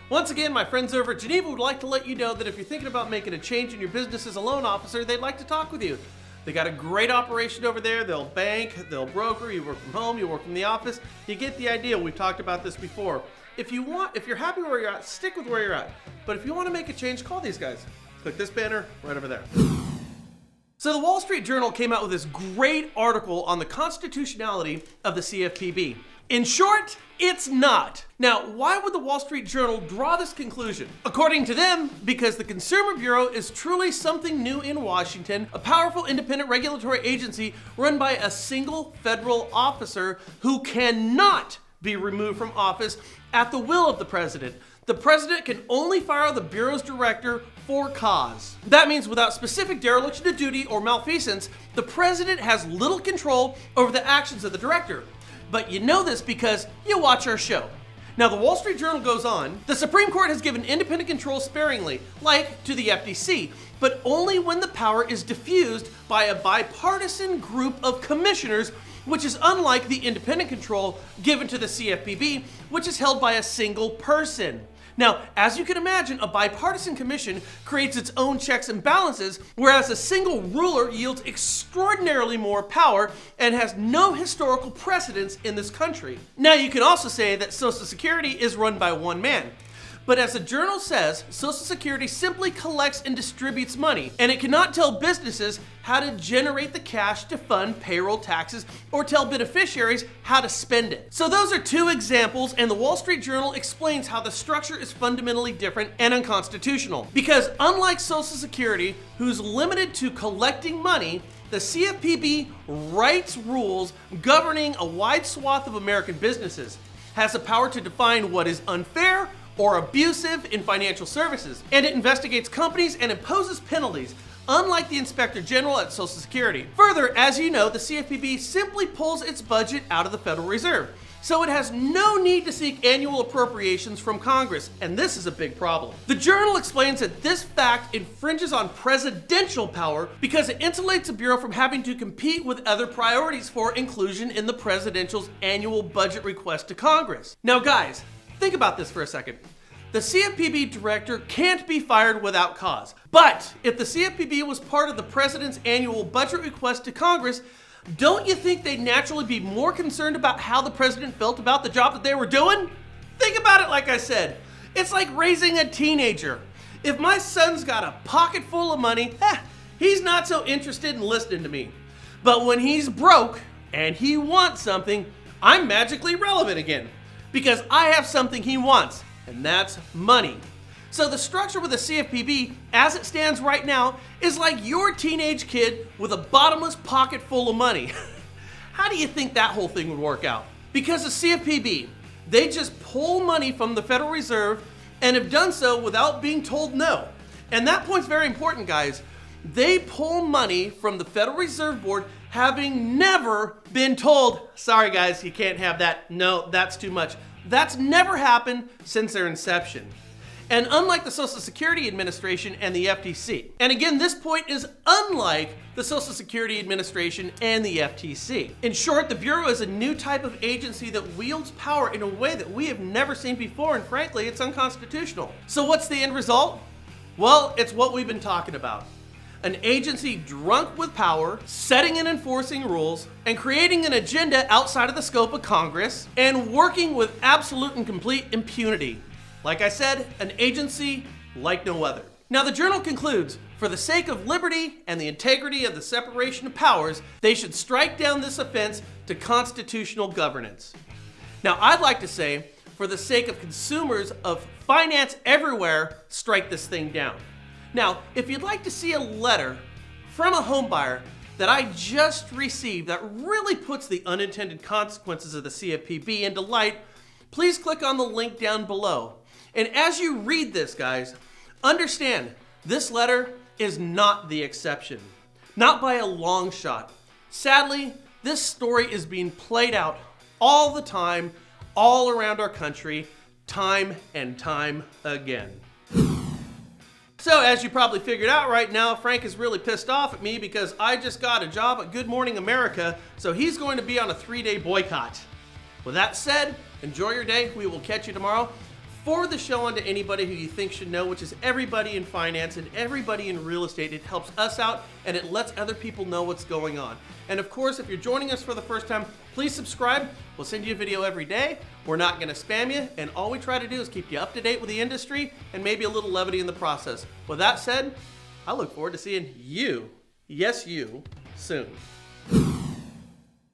Once again, my friends over at Geneva would like to let you know that if you're thinking about making a change in your business as a loan officer, they'd like to talk with you. They got a great operation over there. They'll bank, they'll broker, you work from home, you work from the office. You get the idea. We've talked about this before. If you're happy where you're at, stick with where you're at. But if you want to make a change, call these guys. Click this banner right over there. So the Wall Street Journal came out with this great article on the constitutionality of the CFPB. In short, it's not. Now, why would the Wall Street Journal draw this conclusion? According to them, because the Consumer Bureau is truly something new in Washington, a powerful independent regulatory agency run by a single federal officer who cannot be removed from office at the will of the president. The president can only fire the Bureau's director for cause. That means without specific dereliction of duty or malfeasance, the president has little control over the actions of the director. But you know this because you watch our show. Now, the Wall Street Journal goes on, the Supreme Court has given independent control sparingly, like to the FTC, but only when the power is diffused by a bipartisan group of commissioners, which is unlike the independent control given to the CFPB, which is held by a single person. Now, as you can imagine, a bipartisan commission creates its own checks and balances, whereas a single ruler yields extraordinarily more power and has no historical precedence in this country. Now, you can also say that Social Security is run by one man. But as the journal says, Social Security simply collects and distributes money, and it cannot tell businesses how to generate the cash to fund payroll taxes or tell beneficiaries how to spend it. So those are two examples, and the Wall Street Journal explains how the structure is fundamentally different and unconstitutional. Because unlike Social Security, who's limited to collecting money, the CFPB writes rules governing a wide swath of American businesses, has the power to define what is unfair or abusive in financial services, and it investigates companies and imposes penalties, unlike the Inspector General at Social Security. Further, as you know, the CFPB simply pulls its budget out of the Federal Reserve, so it has no need to seek annual appropriations from Congress, and this is a big problem. The journal explains that this fact infringes on presidential power because it insulates the Bureau from having to compete with other priorities for inclusion in the presidential's annual budget request to Congress. Now guys, think about this for a second. The CFPB director can't be fired without cause. But if the CFPB was part of the president's annual budget request to Congress, don't you think they'd naturally be more concerned about how the president felt about the job that they were doing? Think about it like I said. It's like raising a teenager. If my son's got a pocket full of money, he's not so interested in listening to me. But when he's broke and he wants something, I'm magically relevant again. Because I have something he wants, and that's money. So the structure with the CFPB, as it stands right now, is like your teenage kid with a bottomless pocket full of money. How do you think that whole thing would work out? Because the CFPB, they just pull money from the Federal Reserve and have done so without being told no. And that point's very important, guys. They pull money from the Federal Reserve Board having never been told, sorry guys, you can't have that. No, that's too much. That's never happened since their inception. And unlike the Social Security Administration and the FTC. And again, this point is unlike the Social Security Administration and the FTC. In short, the Bureau is a new type of agency that wields power in a way that we have never seen before, and frankly, it's unconstitutional. So what's the end result? Well, it's what we've been talking about. An agency drunk with power, setting and enforcing rules, and creating an agenda outside of the scope of Congress, and working with absolute and complete impunity. Like I said, an agency like no other. Now the journal concludes, for the sake of liberty and the integrity of the separation of powers, they should strike down this offense to constitutional governance. Now I'd like to say, for the sake of consumers of finance everywhere, strike this thing down. Now, if you'd like to see a letter from a home buyer that I just received that really puts the unintended consequences of the CFPB into light, please click on the link down below. And as you read this, guys, understand this letter is not the exception. Not by a long shot. Sadly, this story is being played out all the time, all around our country, time and time again. So as you probably figured out right now, Frank is really pissed off at me because I just got a job at Good Morning America, so he's going to be on a 3-day boycott. With that said, enjoy your day. We will catch you tomorrow. Forward the show on to anybody who you think should know, which is everybody in finance and everybody in real estate. It helps us out and it lets other people know what's going on. And of course, if you're joining us for the first time, please subscribe. We'll send you a video every day. We're not going to spam you, and all we try to do is keep you up to date with the industry and maybe a little levity in the process. With that said, I look forward to seeing you, yes you, soon.